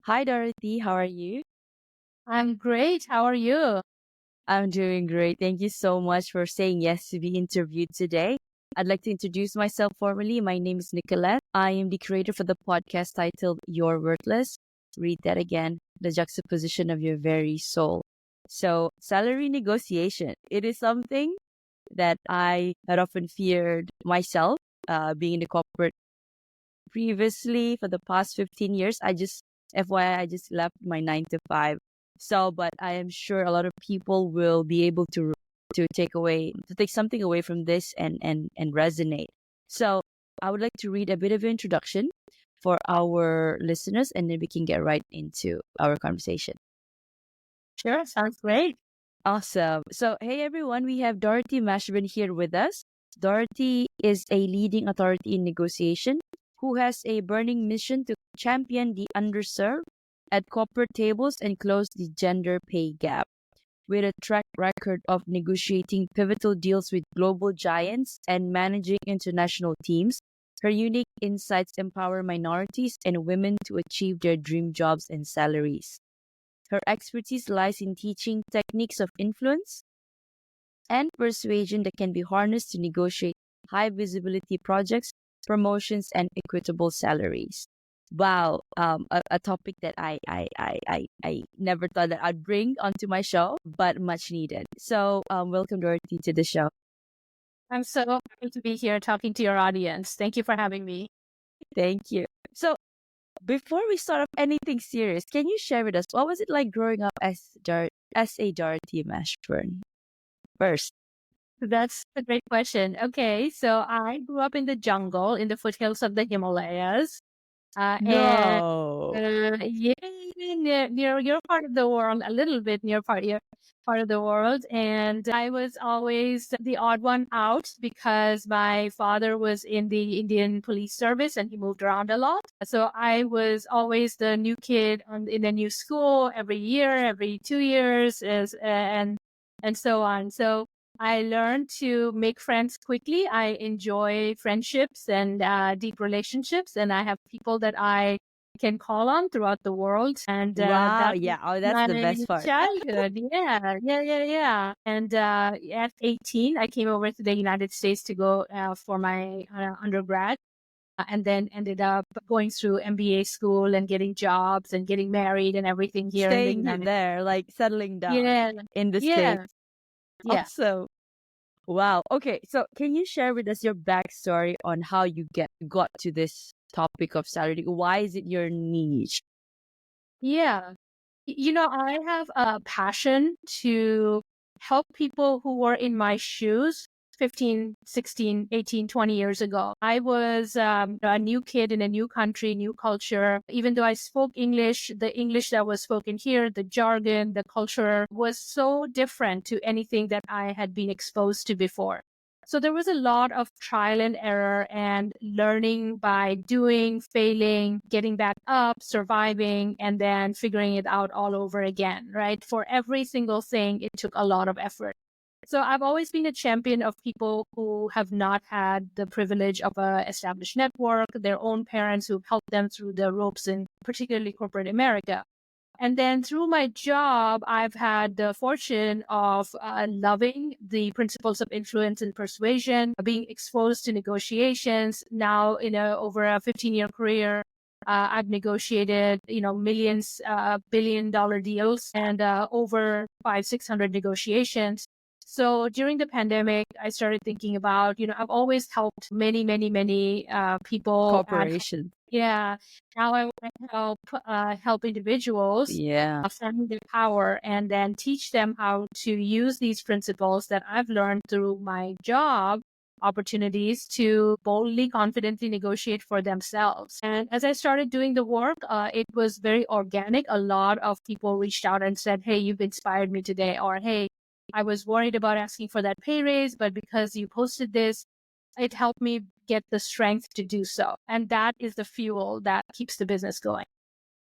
Hi, Dorothy. How are you? I'm great. How are you? I'm doing great. Thank you so much for saying yes to be interviewed today. I'd like to introduce myself formally. My name is Nicolette. I am the creator for the podcast titled You're Worthless. Read that again, the juxtaposition of your very soul. So, salary negotiation. It is something that I had often feared myself, being in the corporate previously for the past 15 years. FYI, I just left my 9 to 5. So, but I am sure a lot of people will be able to take something away from this and resonate. So, I would like to read a bit of introduction for our listeners, and then we can get right into our conversation. Sure, sounds great. Awesome. So, hey everyone, we have Dorothy Mashburn here with us. Dorothy is a leading authority in negotiation who has a burning mission to champion the underserved at corporate tables and close the gender pay gap. With a track record of negotiating pivotal deals with global giants and managing international teams, her unique insights empower minorities and women to achieve their dream jobs and salaries. Her expertise lies in teaching techniques of influence and persuasion that can be harnessed to negotiate high visibility projects, promotions, and equitable salaries. Wow, a topic that I never thought that I'd bring onto my show, but much needed. So, welcome, Dorothy, to the show. I'm so happy to be here talking to your audience. Thank you for having me. Thank you. So, before we start off anything serious, can you share with us what was it like growing up as a Dorothy Mashburn? First, That's a great question. Okay, so I grew up in the jungle in the foothills of the Himalayas. And no. yeah, near your part of the world, a little bit near part of the world. And I was always the odd one out because my father was in the Indian police service and he moved around a lot. So I was always the new kid in a new school every year, every 2 years, and so on. So I learned to make friends quickly. I enjoy friendships and deep relationships, and I have people that I can call on throughout the world. And Wow, that was yeah. Oh, that's my the best part. childhood. Yeah. And at 18, I came over to the United States to go for my undergrad. And then ended up going through MBA school and getting jobs and getting married and everything here in the Staying United States. there, like settling down Yeah, in the yeah, States. yeah. Also, wow. Okay, so can you share with us your backstory on how you got to this topic of salary? Why is it your niche? Yeah. I have a passion to help people who were in my shoes 15, 16, 18, 20 years ago. I was a new kid in a new country, new culture. Even though I spoke English, the English that was spoken here, the jargon, the culture was so different to anything that I had been exposed to before. So there was a lot of trial and error and learning by doing, failing, getting back up, surviving, and then figuring it out all over again, right? For every single thing, it took a lot of effort. So I've always been a champion of people who have not had the privilege of a established network, their own parents who've helped them through the ropes in particularly corporate America. And then through my job, I've had the fortune of loving the principles of influence and persuasion, being exposed to negotiations. Now, in over a 15-year career, I've negotiated, millions, billion-dollar deals and over 600 negotiations. So during the pandemic, I started thinking about, I've always helped many, many, many people at Corporation. yeah. Now I want to help individuals Yeah. find their power and then teach them how to use these principles that I've learned through my job opportunities to boldly, confidently negotiate for themselves. And as I started doing the work, it was very organic. A lot of people reached out and said, "Hey, you've inspired me today," or "Hey, I was worried about asking for that pay raise, but because you posted this, it helped me get the strength to do so." And that is the fuel that keeps the business going.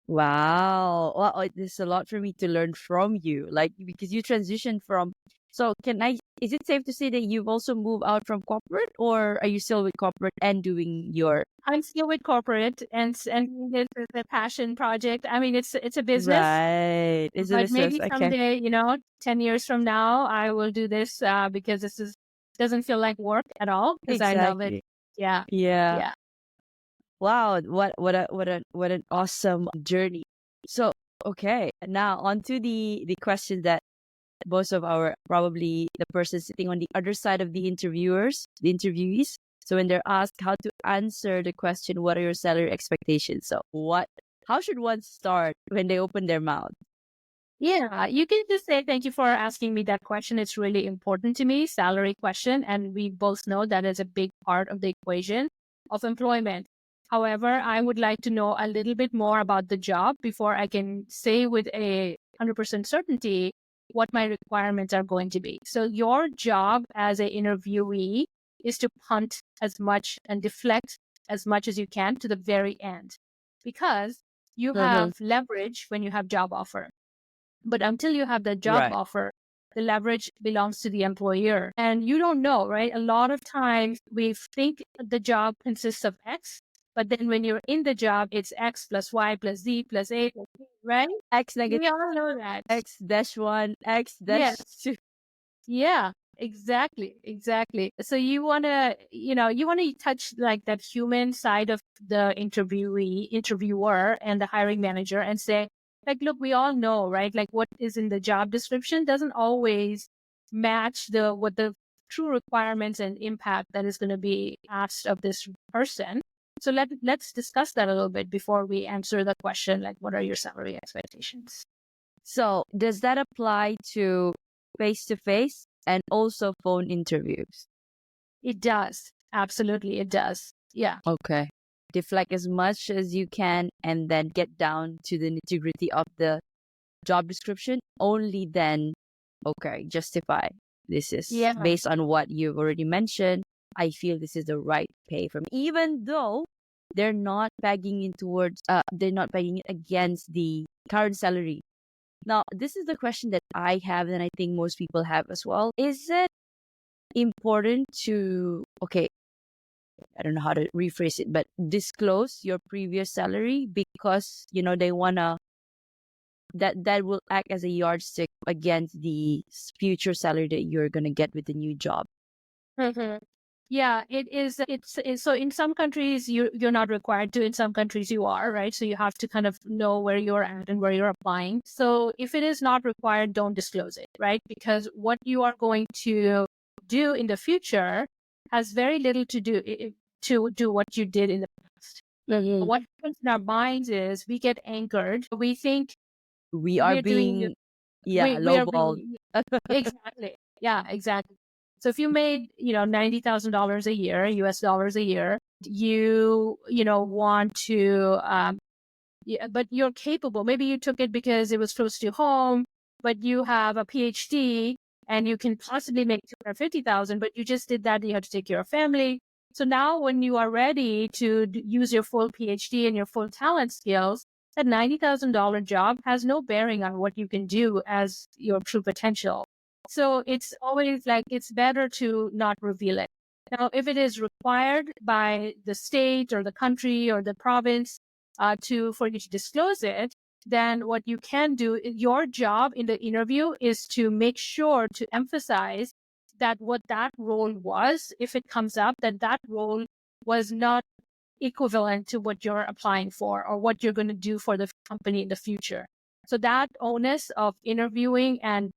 Wow. Well, there's a lot for me to learn from you. Like because you transitioned from. So can I is it safe to say that you've also moved out from corporate, or are you still with corporate and doing your I'm still with corporate, and this is a passion project. I mean, it's a business, right? Is a but business? maybe Okay, someday, 10 years from now, I will do this because this is doesn't feel like work at all because I love it. exactly. Yeah, Yeah. yeah, Wow. What an awesome journey. So okay, now on to the question that most of our, probably the person sitting on the other side of the interviewees. So when they're asked how to answer the question, what are your salary expectations? So how should one start when they open their mouth? yeah. You can just say thank you for asking me that question. It's really important to me, salary question, and we both know that is a big part of the equation of employment. However, I would like to know a little bit more about the job before I can say with a 100% certainty what my requirements are going to be. So your job as an interviewee is to punt as much and deflect as much as you can to the very end, because you Mhm. have leverage when you have job offer. But until you have the job Right. offer, the leverage belongs to the employer. And you don't know, right? A lot of times we think the job consists of X, but then when you're in the job, it's X plus Y plus Z plus A, plus Z, right? X negative, We all know that. X dash one, X dash Yes. two. Yeah, exactly, exactly. So you want to touch like that human side of the interviewer and the hiring manager and say, like, look, we all know, right? Like what is in the job description doesn't always match what the true requirements and impact that is going to be asked of this person. So let's discuss that a little bit before we answer the question, like, what are your salary expectations? So does that apply to face and also phone interviews? It does. Absolutely, it does. Yeah. Okay. Deflect as much as you can and then get down to the nitty-gritty of the job description. Only then, okay, justify. This is Yeah. based on what you've already mentioned. I feel this is the right pay for me. Even though they're not pegging it against the current salary. Now, this is the question that I have, and I think most people have as well. Is it important to, okay, I don't know how to rephrase it, but disclose your previous salary because, they want to, that will act as a yardstick against the future salary that you're going to get with the new job. Mhm. Yeah, it is. It's so in some countries you're not required to. In some countries you are, right? So you have to kind of know where you're at and where you're applying. So if it is not required, don't disclose it, right? Because what you are going to do in the future has very little to do to do what you did in the past. Mhm. What happens in our minds is we get anchored. We think We are we're doing being, yeah, we are lowballed. being exactly. Yeah, exactly. So if you made, $90,000 a year, US dollars a year, want to yeah, but you're capable. Maybe you took it because it was close to home, but you have a PhD and you can possibly make 250,000, but you just did that. You have to take care of family. So now when you are ready to use your full PhD and your full talent skills, that $90,000 job has no bearing on what you can do as your true potential. So it's always like it's better to not reveal it. Now, if it is required by the state or the country or the province, for you to disclose it, then what you can do, your job in the interview is to make sure to emphasize that what that role was, if it comes up, that role was not equivalent to what you're applying for or what you're going to do for the company in the future. So that onus of interviewing and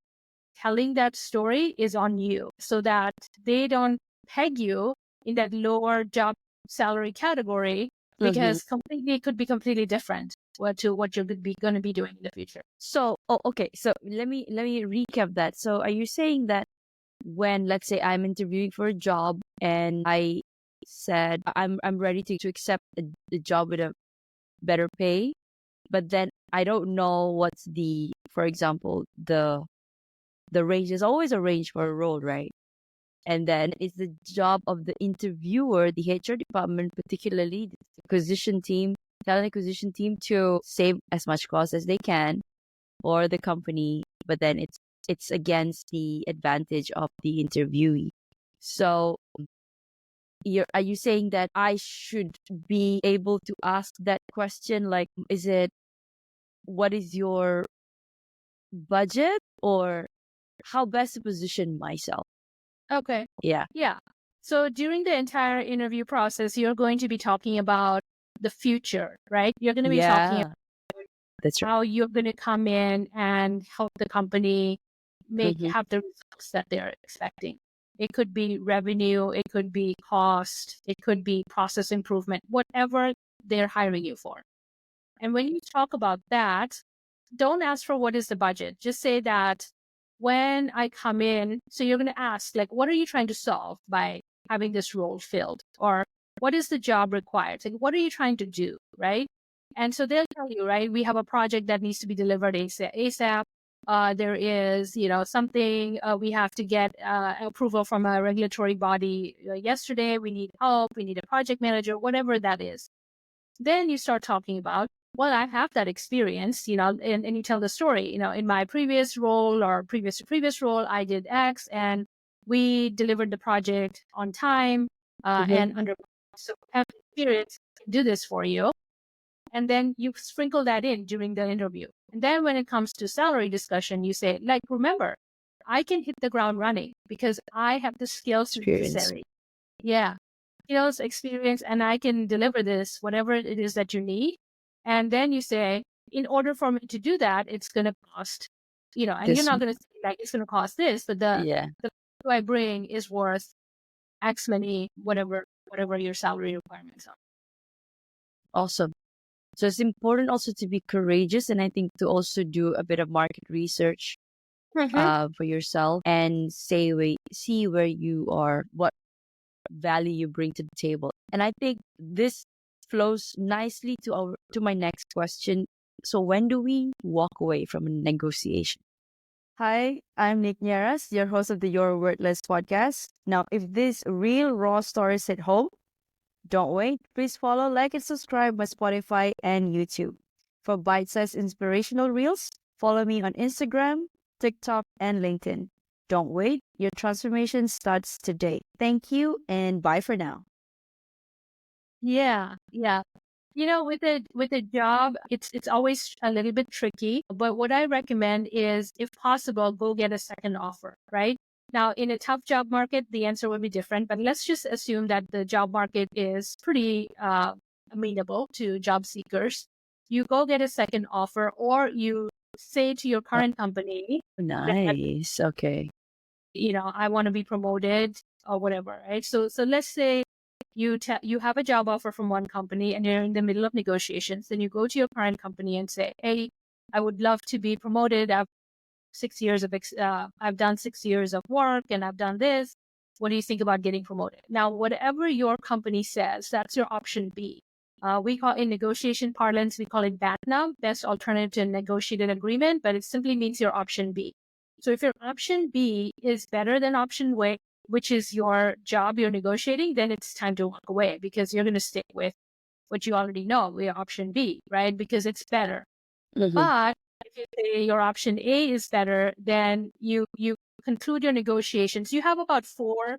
telling that story is on you so that they don't peg you in that lower job salary category Mhm. because completely it could be completely different to what you're going to be doing in the future. So, okay. So let me recap that. So, are you saying that when, let's say, I'm interviewing for a job and I said I'm ready to accept a job with a better pay, but then I don't know what's the, for example, the range is always a range for a role, right? And then it's the job of the interviewer, the HR department, particularly the acquisition team, talent acquisition team, to save as much cost as they can for the company. But then it's it's against the advantage of the interviewee. So are you saying that I should be able to ask that question? Like, is it, what is your budget, or how best to position myself? Okay. Yeah. Yeah. So during the entire interview process, you're going to be talking about the future, right? You're going to be talking Yeah. That's right. how you're going to come in and help the company Mm-hmm. have the results that they're expecting. It could be revenue, it could be cost, it could be process improvement, whatever they're hiring you for. And when you talk about that, don't ask for what is the budget. Just say that when I come in, so you're going to ask, like, what are you trying to solve by having this role filled? Or what is the job required? Like, what are you trying to do? Right. And so they'll tell you, right, we have a project that needs to be delivered ASAP. There is, something we have to get approval from a regulatory body yesterday. We need help. We need a project manager, whatever that is. Then you start talking about, well, I have that experience, and you tell the story, in my previous role or previous to previous role, I did X and we delivered the project on time Mm-hmm. and under, so I have experience to do this for you. And then you sprinkle that in during the interview. And then when it comes to salary discussion, you say, like, remember, I can hit the ground running because I have the skills Experience. necessary. Yeah. Skills, experience, and I can deliver this, whatever it is that you need. And then you say, in order for me to do that, it's going to cost, and you're This. not going to say like it's going to cost this, but the Yeah. value I bring is worth X money, whatever your salary requirements are. Awesome. So it's important also to be courageous, and I think to also do a bit of market research Mm-hmm. for yourself, and see where you are, what value you bring to the table. And I think this flows nicely to my next question. So when do we walk away from a negotiation? Hi, I'm Nierras, your host of the Your Worthless podcast. Now, if this real raw stories hit home, don't wait. Please follow, like, and subscribe my Spotify and YouTube. For bite-sized inspirational reels, follow me on Instagram, TikTok, and LinkedIn. Don't wait. Your transformation starts today. Thank you, and bye for now. Yeah, yeah. With a job, it's always a little bit tricky. But what I recommend is, if possible, go get a second offer, right? Now, in a tough job market, the answer would be different. But let's just assume that the job market is pretty amenable to job seekers. You go get a second offer, or you say to your Oh, current company that, nice. Okay. I want to be promoted or whatever, right? So let's say you have a job offer from one company and you're in the middle of negotiations. Then you go to your current company and say, "Hey, I would love to be promoted. I've done 6 years of work and I've done this. What do you think about getting promoted?" Now, whatever your company says, that's your option B. We call in negotiation parlance, we call it BATNA, best alternative to a negotiated agreement, but it simply means your option B. So if your option B is better than option A, which is your job you're negotiating, then it's time to walk away because you're going to stick with what you already know, your option B, right? Because it's better. Mm-hmm. But if you say your option A is better, then you conclude your negotiations. You have about four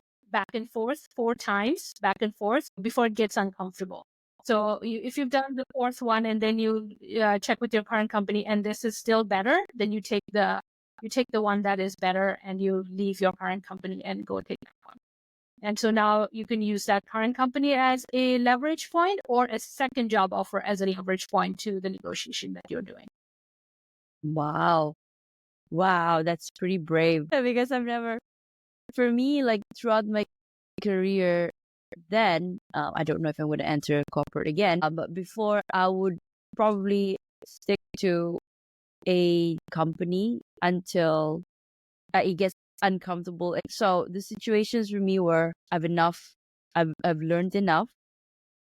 times back and forth before it gets uncomfortable. So if you've done the fourth one and then you check with your current company and this is still better, then you take the one that is better and you leave your current company and go take that one. And so now you can use that current company as a leverage point or a second job offer as a leverage point to the negotiation that you're doing. Wow. Wow, that's pretty brave. Because I've never, for me, like throughout my career, then I don't know if I'm going to enter corporate again. But before, I would probably stick to a company until it gets uncomfortable. So the situations for me were I've learned enough,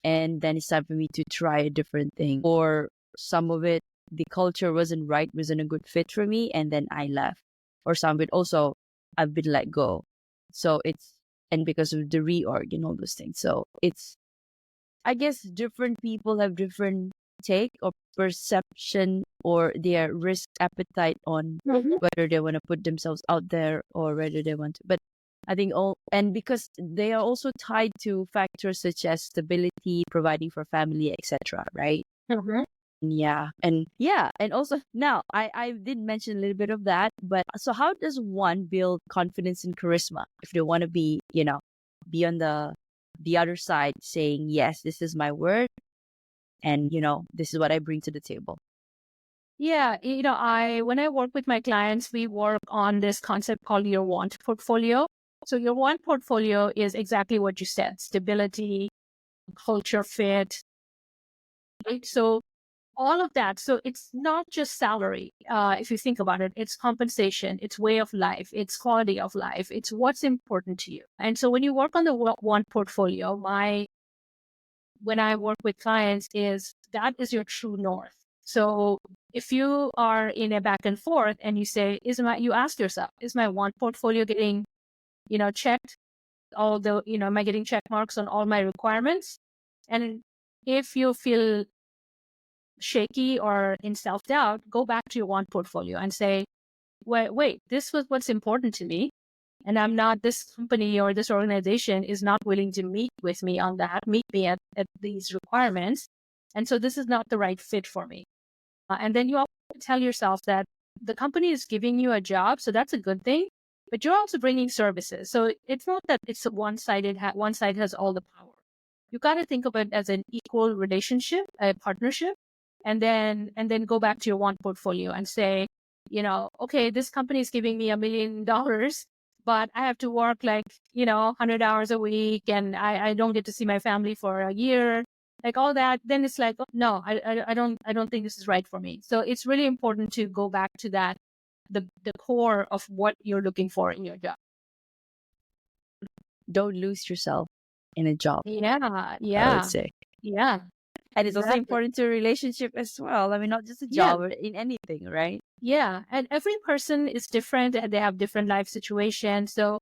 and then it's time for me to try a different thing. Or some of it, the culture wasn't a good fit for me, and then I left. Or some of it also, I've been let go. So and because of the reorg and all those things. So I guess different people have different take or perception or their risk appetite on whether they want to put themselves out there or whether they want to. But I think and because they are also tied to factors such as stability, providing for family, etc. Right? And also now I did mention a little bit of that, but so how does one build confidence and charisma if they want to be on the other side saying, yes, this is my word, and this is what I bring to the table. Yeah, I when I work with my clients, we work on this concept called your want portfolio. So your want portfolio is exactly what you said: stability, culture fit, right? So all of that. So it's not just salary. If you think about it, it's compensation, it's way of life, it's quality of life, it's what's important to you. And so when you work on the want portfolio, when I work with clients, that is your true north. So if you are in a back and forth and you say, you ask yourself, is my want portfolio getting, checked? Am I getting check marks on all my requirements? And if you feel shaky or in self-doubt, go back to your want portfolio and say, wait, this was what's important to me. And this company or this organization is not willing to meet with me on that, meet me at these requirements. And so this is not the right fit for me. And then you also tell yourself that the company is giving you a job, so that's a good thing, but you're also bringing services. So it's not that it's one-sided, one side has all the power. You got to think of it as an equal relationship, a partnership, and then go back to your want portfolio and say, okay, this company is giving me $1 million, but I have to work 100 hours a week, and I don't get to see my family for a year, like all that. Then it's like, oh, no, I don't think this is right for me. So it's really important to go back to that, the core of what you're looking for in your job. Don't lose yourself in a job. Yeah. I would say. Yeah. And it's also important to a relationship as well. I mean, not just a job, or in anything, right? Yeah. And every person is different and they have different life situations. So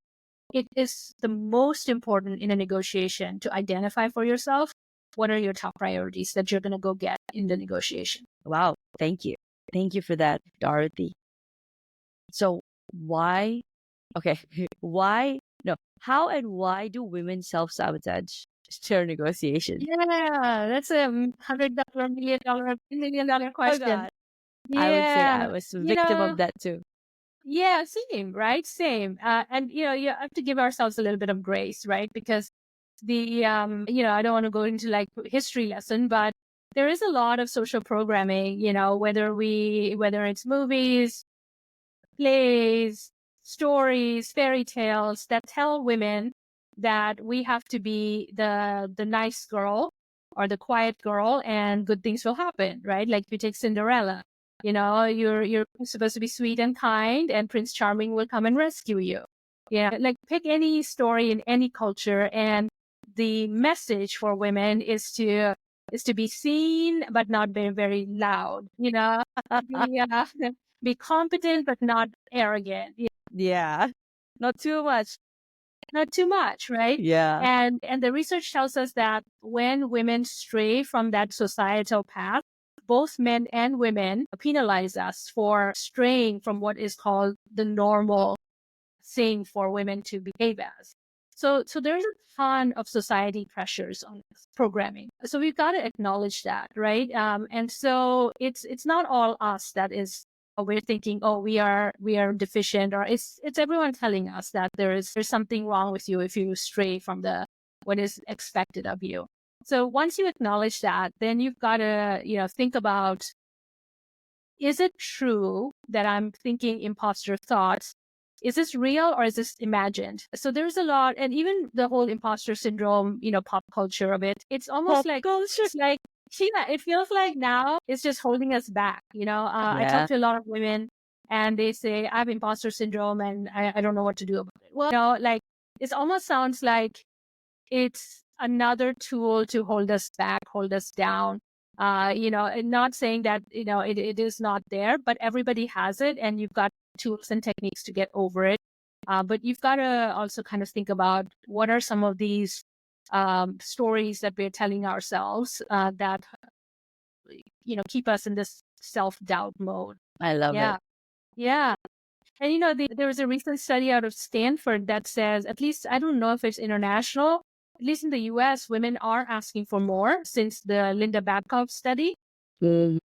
it is the most important in a negotiation to identify for yourself what are your top priorities that you're going to go get in the negotiation. Wow. Thank you. Thank you for that, Dorothy. So how and why do women self-sabotage their negotiation? Yeah, that's a $100 million dollar question. Oh God. I would say I was a victim of that too. Yeah, same, right? Same. And you have to give ourselves a little bit of grace, right? Because I don't want to go into like history lesson, but there is a lot of social programming, whether it's movies, plays, stories, fairy tales that tell women that we have to be the nice girl or the quiet girl and good things will happen, right? Like if you take Cinderella, you're supposed to be sweet and kind and Prince Charming will come and rescue you. Yeah, like pick any story in any culture, and the message for women is to be seen but not very, very loud, be competent but not arrogant. Yeah. Not too much. Not too much, right? Yeah. And the research tells us that when women stray from that societal path, both men and women penalize us for straying from what is called the normal thing for women to behave as. So there's a ton of society pressures on this programming. So we've got to acknowledge that, right? And so it's not all us that is we're thinking, oh, we are deficient, or it's everyone telling us that there's something wrong with you if you stray from what is expected of you. So once you acknowledge that, then you've got to think about, is it true that I'm thinking imposter thoughts? Is this real or is this imagined? So there's a lot, and even the whole imposter syndrome, pop culture of it, it's almost Pop culture. it's like, it feels like now it's just holding us back. I talk to a lot of women and they say, I have imposter syndrome and I don't know what to do about it. Well, it almost sounds like it's another tool to hold us back, hold us down. And not saying that, it is not there, but everybody has it and you've got tools and techniques to get over it. But you've got to also kind of think about what are some of these stories that we're telling ourselves that keep us in this self-doubt mode. I love it. Yeah. Yeah. And there was a recent study out of Stanford that says, at least I don't know if it's international, at least in the US, women are asking for more since the Linda Babcock study, Mm.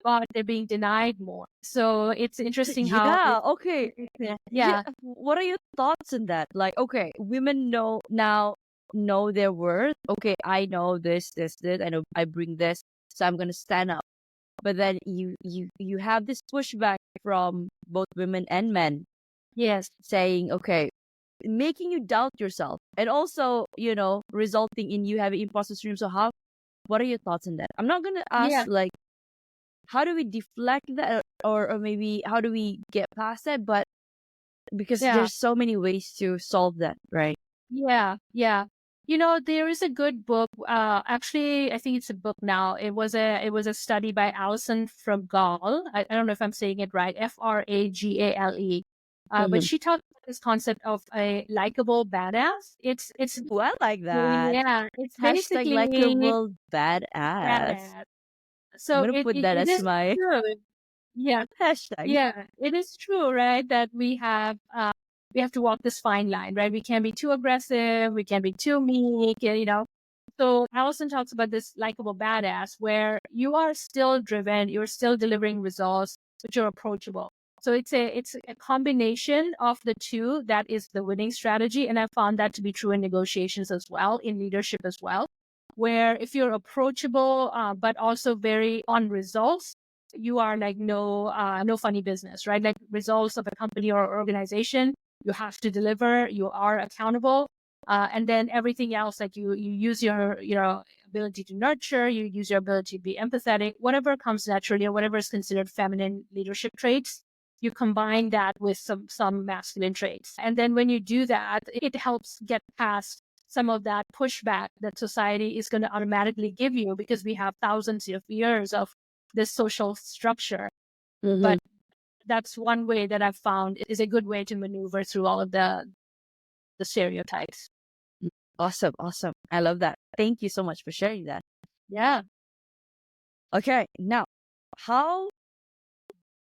but they're being denied more. So it's interesting how Yeah. Okay. yeah. Yeah. What are your thoughts on that? Like, okay, women know their worth. Okay, I know this. I know I bring this, so I'm gonna stand up. But then you have this pushback from both women and men Yes. saying, okay, making you doubt yourself, and also resulting in you having imposter syndrome. So what are your thoughts on that? I'm not gonna ask Yeah. like how do we deflect that, or maybe how do we get past that, but because Yeah. there's so many ways to solve that, right? Yeah. Yeah. There is a good book. Actually, I think it's a book now. It was a study by Alison Fragale. I don't know if I'm saying it right. Fragale. But Mm-hmm. she talked about this concept of a likable badass. It's Ooh, I like that. yeah. It's Hashtag basically likable badass. badass. I'm So gonna it put it, that it as is my true. Yeah. hashtag. Yeah, it is true, right? That we have to walk this fine line, right? We can't be too aggressive, we can't be too meek. So Allison talks about this likable badass where you are still driven, you're still delivering results, but you're approachable. So it's a combination of the two that is the winning strategy, and I found that to be true in negotiations as well, in leadership as well, where if you're approachable but also very on results, you are like no funny business, right? Like results of a company or organization, you have to deliver, you are accountable, and then everything else, like you use your ability to nurture, you use your ability to be empathetic, whatever comes naturally or whatever is considered feminine leadership traits, you combine that with some masculine traits, and then when you do that, it helps get past some of that pushback that society is going to automatically give you because we have thousands of years of this social structure. Mm-hmm. But that's one way that I've found is a good way to maneuver through all of the stereotypes. Awesome, awesome. I love that. Thank you so much for sharing that. Yeah. Okay, now how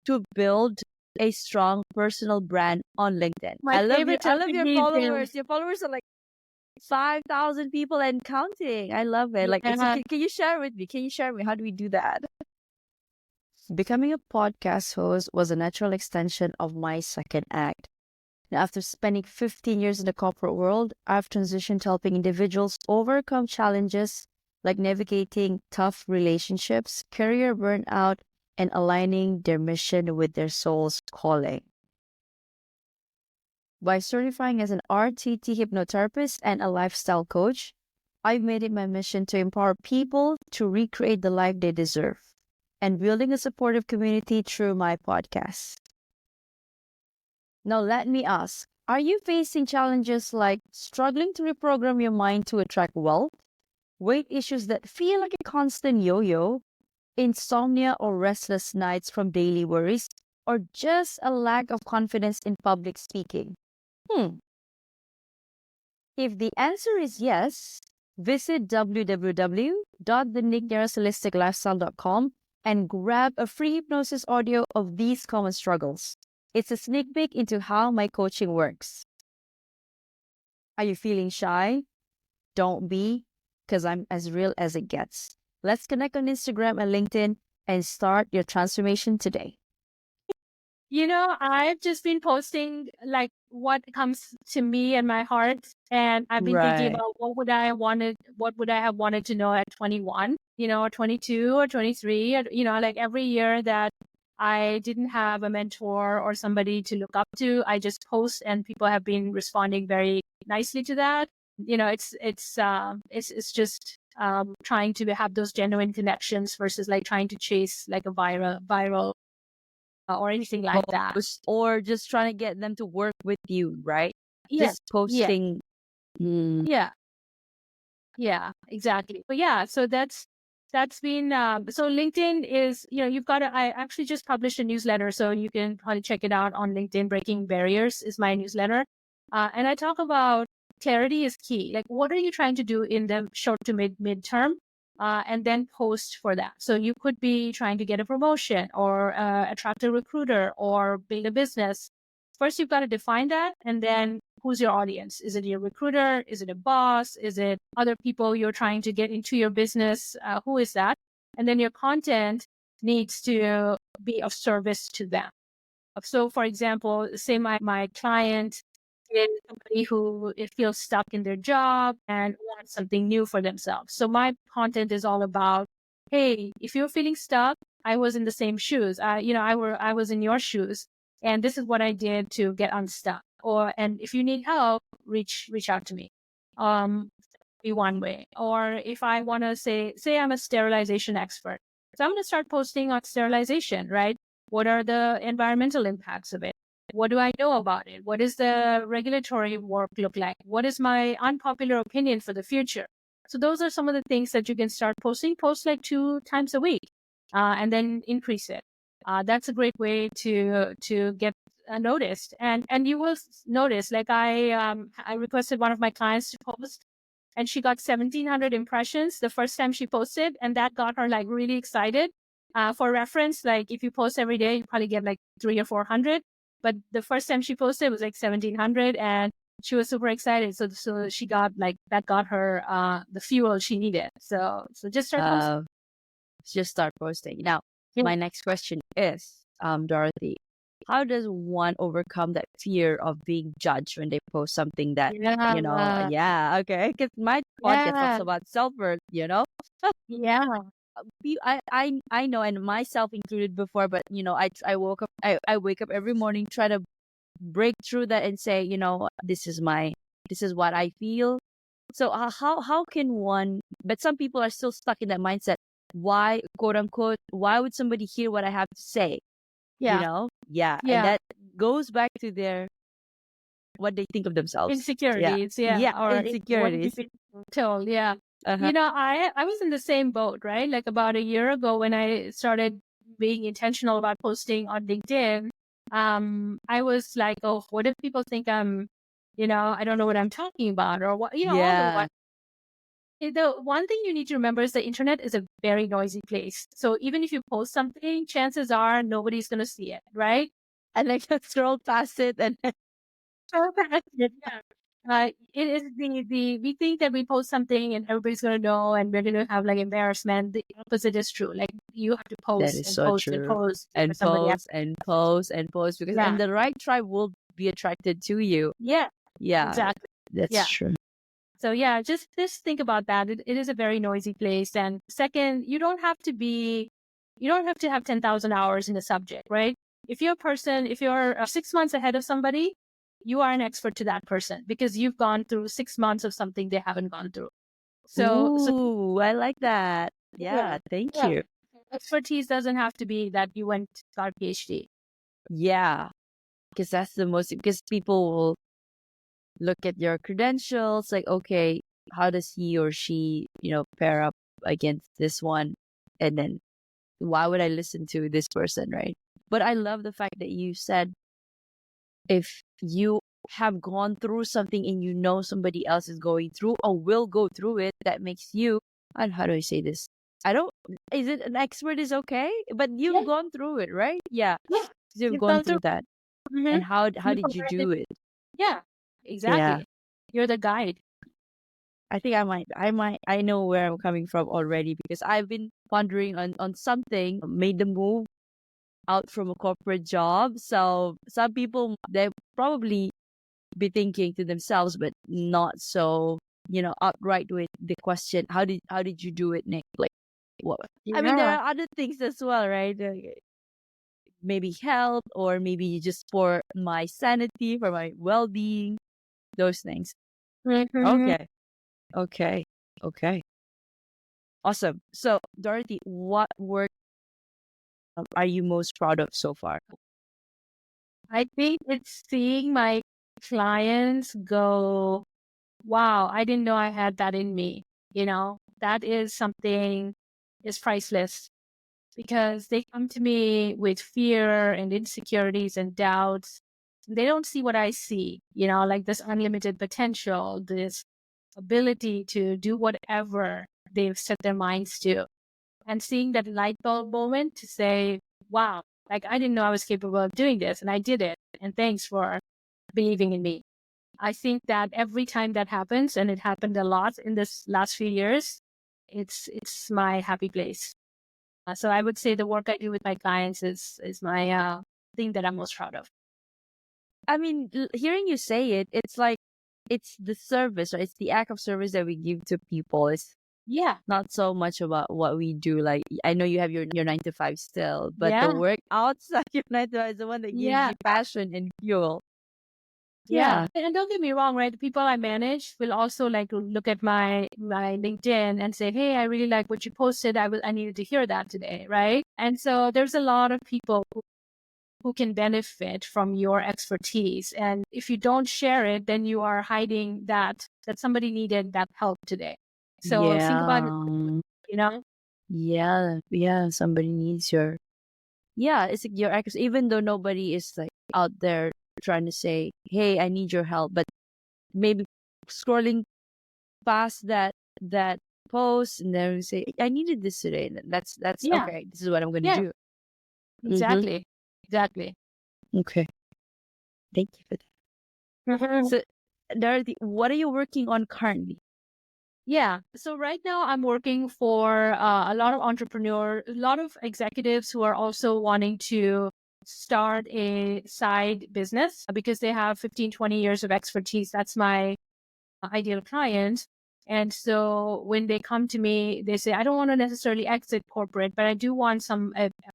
to build a strong personal brand on LinkedIn. My I favorite love topic your these days. followers. Your followers are like 5,000 people and counting. I love it. Like, Yeah. can you share with me? Can you share with me? How do we do that? Becoming a podcast host was a natural extension of my second act. And after spending 15 years in the corporate world, I've transitioned to helping individuals overcome challenges like navigating tough relationships, career burnout, and aligning their mission with their soul's calling. By certifying as an RTT hypnotherapist and a lifestyle coach, I've made it my mission to empower people to recreate the life they deserve and building a supportive community through my podcast. Now, let me ask, are you facing challenges like struggling to reprogram your mind to attract wealth, weight issues that feel like a constant yo yo, insomnia or restless nights from daily worries, or just a lack of confidence in public speaking? If the answer is yes, visit www.thenierrasholisticlifestyle.com and grab a free hypnosis audio of these common struggles. It's a sneak peek into how my coaching works. Are you feeling shy? Don't be, because I'm as real as it gets. Let's connect on Instagram and LinkedIn and start your transformation today. I've just been posting like what comes to me and my heart, and I've been thinking Right. about what would I have wanted to know at 21, or 22 or 23, or, like every year that I didn't have a mentor or somebody to look up to, I just post, and people have been responding very nicely to that. It's just trying to have those genuine connections versus like trying to chase like a viral or anything like that. Post or just trying to get them to work with you, right? Yes. Just Yeah. posting. Yeah. Yeah. Exactly. But yeah, so that's been so LinkedIn is, you've got to, I actually just published a newsletter, so you can probably check it out on LinkedIn. Breaking Barriers is my newsletter. And I talk about clarity is key. Like, what are you trying to do in the short to midterm? and then post for that. So you could be trying to get a promotion or attract a recruiter or build a business. First, you've got to define that. And then who's your audience? Is it your recruiter? Is it a boss? Is it other people you're trying to get into your business? Who is that? And then your content needs to be of service to them. So, for example, say my client is somebody who it feels stuck in their job and wants something new for themselves. So my content is all about, hey, if you're feeling stuck, I was in the same shoes. I was in your shoes, and this is what I did to get unstuck. And if you need help, reach out to me. Be one way. Or if I want to say I'm a sterilization expert, so I'm going to start posting on sterilization, right? What are the environmental impacts of it? What do I know about it? What is the regulatory work look like? What is my unpopular opinion for the future? So those are some of the things that you can start posting. Post like 2 times a week, and then increase it. That's a great way to get noticed. And you will notice, like I requested one of my clients to post, and she got 1,700 impressions the first time she posted, and that got her like really excited. For reference, like if you post every day, you probably get like 300 or 400. But the first time she posted was like 1,700, and she was super excited. So she got like that got her the fuel she needed. So just start posting. Just start posting. Now, Yeah. my next question is, Dorothy, how does one overcome that fear of being judged when they post something that, okay, because my podcast talks Yeah. about self-worth, Yeah. I know, and myself included before, but I woke up, I wake up every morning, try to break through that and say, this is what I feel. So how can one? But some people are still stuck in that mindset. Why, quote unquote, why would somebody hear what I have to say? Yeah. And that goes back to their what they think of themselves. Insecurities. Or what Insecurities. you've been told. Yeah. Uh-huh. I was in the same boat, right? Like about a year ago when I started being intentional about posting on LinkedIn, I was like, oh, what if people think I'm, I don't know what I'm talking about, or what, all the what. The one thing you need to remember is the internet is a very noisy place. So even if you post something, chances are nobody's going to see it, right? And like scroll past it and So passionate, yeah. It is we think that we post something and everybody's gonna know and we're gonna have like embarrassment. The opposite is true. Like you have to that post is and so post and true. post for And somebody else. post and post and post because Yeah, and the right tribe will be attracted to you. yeah, Yeah, exactly. that's Yeah. true. So yeah, just think about that. It is a very noisy place. And second, you don't have to have 10,000 hours in the subject, right? If you're 6 months ahead of somebody, you are an expert to that person because you've gone through 6 months of something they haven't gone through. So Ooh, I like that. yeah, Yeah, thank yeah. you. Expertise doesn't have to be that you got a PhD. Yeah, because that's the most, because people will look at your credentials like, okay, how does he or she, pair up against this one? And then why would I listen to this person, right? But I love the fact that you said if you have gone through something and somebody else is going through or will go through it, that makes you, and how do I say this? I don't, is it an expert is okay? But you've Yeah, gone through it, right? Yeah. yeah. You've You've gone gone through. through that. Mm-hmm. And how You did you compared it. do it? Yeah, Yeah. exactly. You're the guide. I think I know where I'm coming from already because I've been pondering on something, made the move out from a corporate job. So some people, they probably be thinking to themselves, but not so, outright with the question, how did you do it, Nick? Like, what? I mean, there Yeah. are other things as well, right? Maybe health, or maybe just for my sanity, for my well-being, those things. Mm-hmm. Okay, okay, okay, awesome. So, Dorothy, what work are you most proud of so far? I think it's seeing my clients go, wow, I didn't know I had that in me. That is something is priceless because they come to me with fear and insecurities and doubts. They don't see what I see, like this unlimited potential, this ability to do whatever. they've set their minds to. And seeing that light bulb moment to say, wow, like I didn't know I was capable of doing this and I did it. And thanks for believing in me. I think that every time that happens, and it happened a lot in this last few years, it's my happy place. So I would say the work I do with my clients is my thing that I'm most proud of. I mean, hearing you say it, it's like it's the service, right? It's the act of service that we give to people. It's Yeah. not so much about what we do. Like, I know you have your 9 to 5 still, but the Yeah. work outside your 9 to 5 is the one that gives Yeah. you passion and fuel. Yeah. Yeah. And don't get me wrong, right? The people I manage will also like look at my LinkedIn and say, hey, I really like what you posted. I needed to hear that today, right? And so there's a lot of people who can benefit from your expertise. And if you don't share it, then you are hiding that somebody needed that help today. So think about it, Yeah. you know? Yeah. Yeah. Somebody needs your, yeah, it's like your ex, even though nobody is like out there trying to say, hey, I need your help, but maybe scrolling past that post and then we say, I needed this today. And that's Yeah. okay. This is what I'm gonna Yeah. do. Mm-hmm. Exactly. Exactly. Okay. Thank you for that. So, Dorothy, what are you working on currently? Yeah. So right now I'm working for a lot of entrepreneurs, a lot of executives who are also wanting to start a side business because they have 15, 20 years of expertise. That's my ideal client. And so when they come to me, they say, I don't want to necessarily exit corporate, but I do want some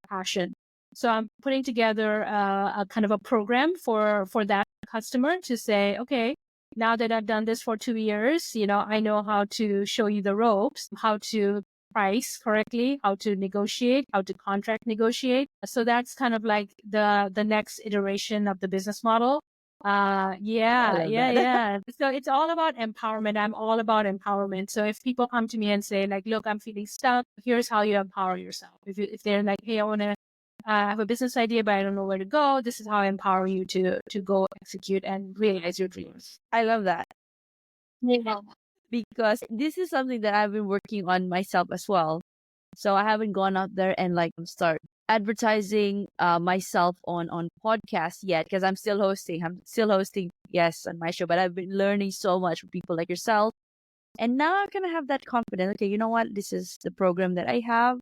passion. So I'm putting together a kind of a program for that customer to say, okay, now that I've done this for 2 years, I know how to show you the ropes, how to price correctly, how to negotiate, how to contract negotiate. So that's kind of like the next iteration of the business model. I Yeah, love yeah, that. yeah. So it's all about empowerment. I'm all about empowerment. So if people come to me and say like, look, I'm feeling stuck, here's how you empower yourself. If they're like, hey, I want to have a business idea, but I don't know where to go, this is how I empower you to go execute and realize your dreams. I love that Yeah. because this is something that I've been working on myself as well. So I haven't gone out there and like start advertising myself on podcasts yet because I'm still hosting. I'm still hosting, yes, on my show, but I've been learning so much from people like yourself. And now I'm gonna have that confidence. Okay, you know what? This is the program that I have.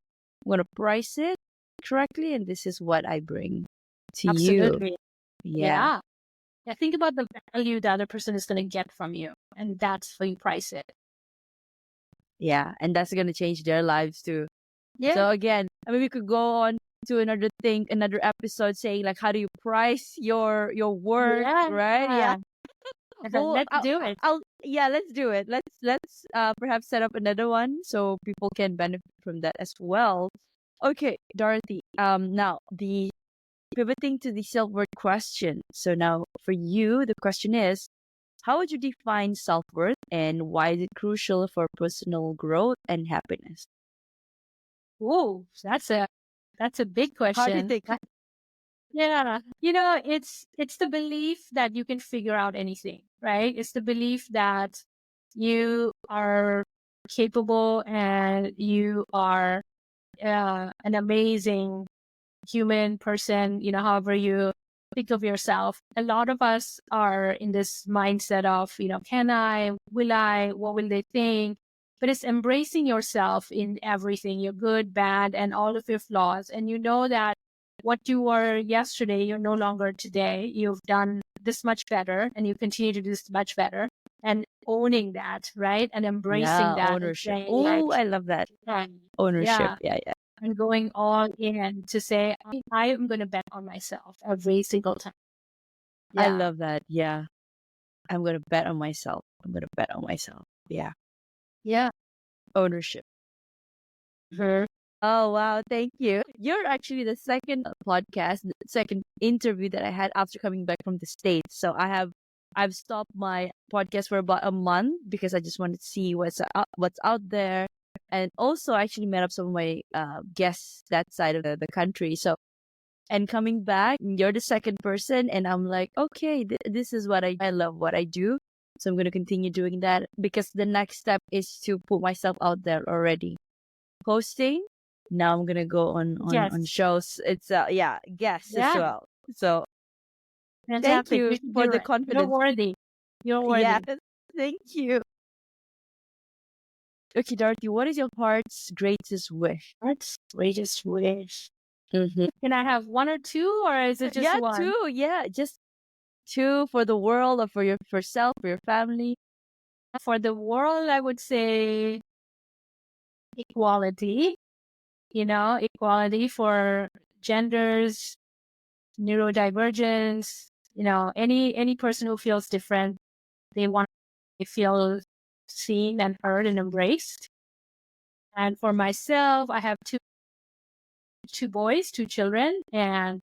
I'm gonna price it correctly, and this is what I bring to you. Absolutely. Yeah, Yeah. Yeah. Think about the value the other person is going to get from you, and that's how you price it. yeah, and that's gonna change their lives too. Yeah. So again, I mean, we could go on to another thing, another episode saying like how do you price your work, right? Yeah. Yeah. Oh, Let's do it. yeah, let's do it. Let's perhaps set up another one so people can benefit from that as well. Okay, Dorothy. Now the pivoting to the self-worth question. So now for you, the question is, how would you define self-worth and why is it crucial for personal growth and happiness? Ooh, that's a big How do you question. think? Yeah. It's the belief that you can figure out anything, right? It's the belief that you are capable and you are an amazing human person, however you think of yourself. A lot of us are in this mindset of, can I, will I, what will they think? But it's embracing yourself in everything, your good, bad, and all of your flaws. And you know that what you were yesterday, you're no longer today. You've done this much better and you continue to do this much better. And owning that, right? And embracing Yeah, that and ownership. saying, like, Oh, I love that. yeah, Ownership. yeah, Yeah, yeah. and going all in to say, I am going to bet on myself every single time. I Yeah. love that. Yeah. I'm going to bet on myself. I'm going to bet on myself. Yeah. Yeah. Ownership. Mhm. Oh, wow. Thank you. You're actually the second podcast, the second interview that I had after coming back from the States. So I've stopped my podcast for about a month because I just wanted to see what's out there. And also I actually met up some of my guests that side of the country. So, and coming back, you're the second person. And I'm like, okay, this is what I love what I do. So I'm going to continue doing that because the next step is to put myself out there already. Hosting, now I'm going to go on Yes. shows. It's guests as Yeah. well. So thank Fantastic. You you should for do the it. You're confidence. worthy. You're Yeah, worthy. thank you. Okay, Dorothy, what is your heart's greatest wish? Heart's greatest wish. Mm-hmm. Can I have one or two, or is it just Yeah, one? two. Yeah, just two for the world or for yourself, for your family. For the world, I would say equality. Equality for genders, neurodivergence. Any person who feels different, they want to feel seen and heard and embraced. And for myself, I have two boys, two children, and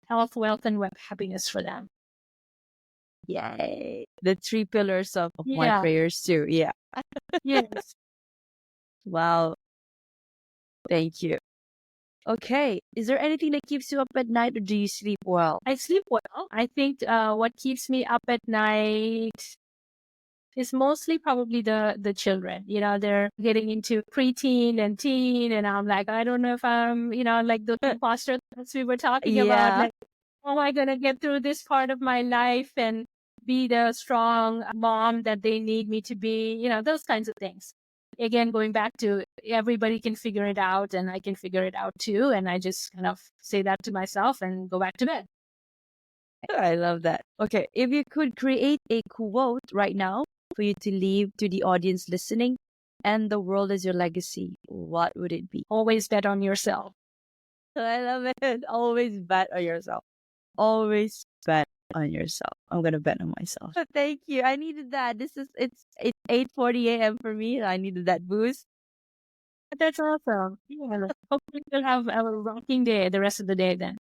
health, wealth, and happiness for them. Yay. The three pillars of my Yeah. prayers too. Yeah. Yes. Wow. Thank you. Okay. Is there anything that keeps you up at night or do you sleep well? I sleep well. I think what keeps me up at night is mostly probably the children. They're getting into preteen and teen, and I'm like, I don't know if I'm, like the imposter thoughts we were talking about. Yeah. Like, how am I gonna get through this part of my life and be the strong mom that they need me to be? Those kinds of things. Again, going back to everybody can figure it out, and I can figure it out too. And I just kind of say that to myself and go back to bed. I love that. Okay. If you could create a quote right now for you to leave to the audience listening and the world as your legacy, what would it be? Always bet on yourself. I love it. Always bet on yourself. Always bet on yourself. I'm gonna bet on myself. Thank you. I needed that. It's 8:40 a.m. for me. I needed that boost. That's awesome. Yeah. Hopefully you'll have a rocking day the rest of the day then.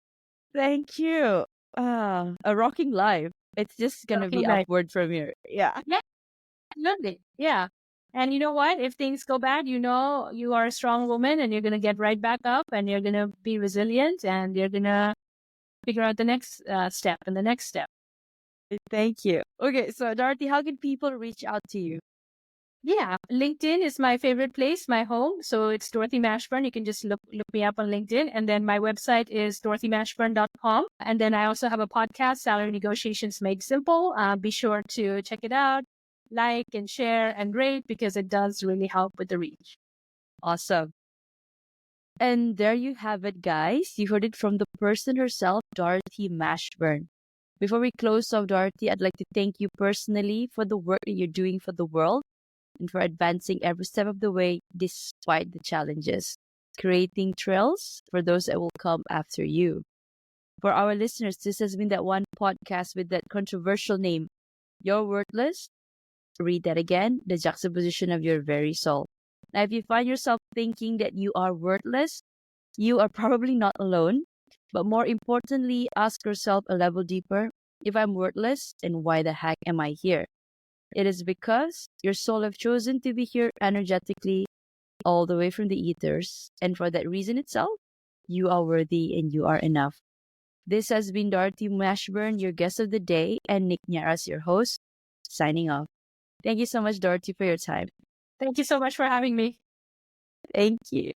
Thank you. A rocking life. It's just gonna Rocking be life. upward from here. Yeah. Yeah, absolutely. Yeah. And you know what? If things go bad, you are a strong woman and you're going to get right back up and you're going to be resilient and you're going to figure out the next step and the next step. Thank you. Okay, so Dorothy, how can people reach out to you? Yeah, LinkedIn is my favorite place, my home. So it's Dorothy Mashburn. You can just look me up on LinkedIn. And then my website is dorothymashburn.com. And then I also have a podcast, Salary Negotiations Made Simple. Be sure to check it out, like and share and rate because it does really help with the reach. Awesome. And there you have it, guys. You heard it from the person herself, Dorothy Mashburn. Before we close off, Dorothy, I'd like to thank you personally for the work that you're doing for the world and for advancing every step of the way despite the challenges, creating trails for those that will come after you. For our listeners, this has been that one podcast with that controversial name, You're Worthless. Read that again, the juxtaposition of your very soul. Now, if you find yourself thinking that you are worthless, you are probably not alone. But more importantly, ask yourself a level deeper, if I'm worthless, then why the heck am I here? It is because your soul have chosen to be here energetically all the way from the ethers. And for that reason itself, you are worthy and you are enough. This has been Dorothy Mashburn, your guest of the day, and Nick Nierras, your host, signing off. Thank you so much, Dorothy, for your time. Thank you so much for having me. Thank you.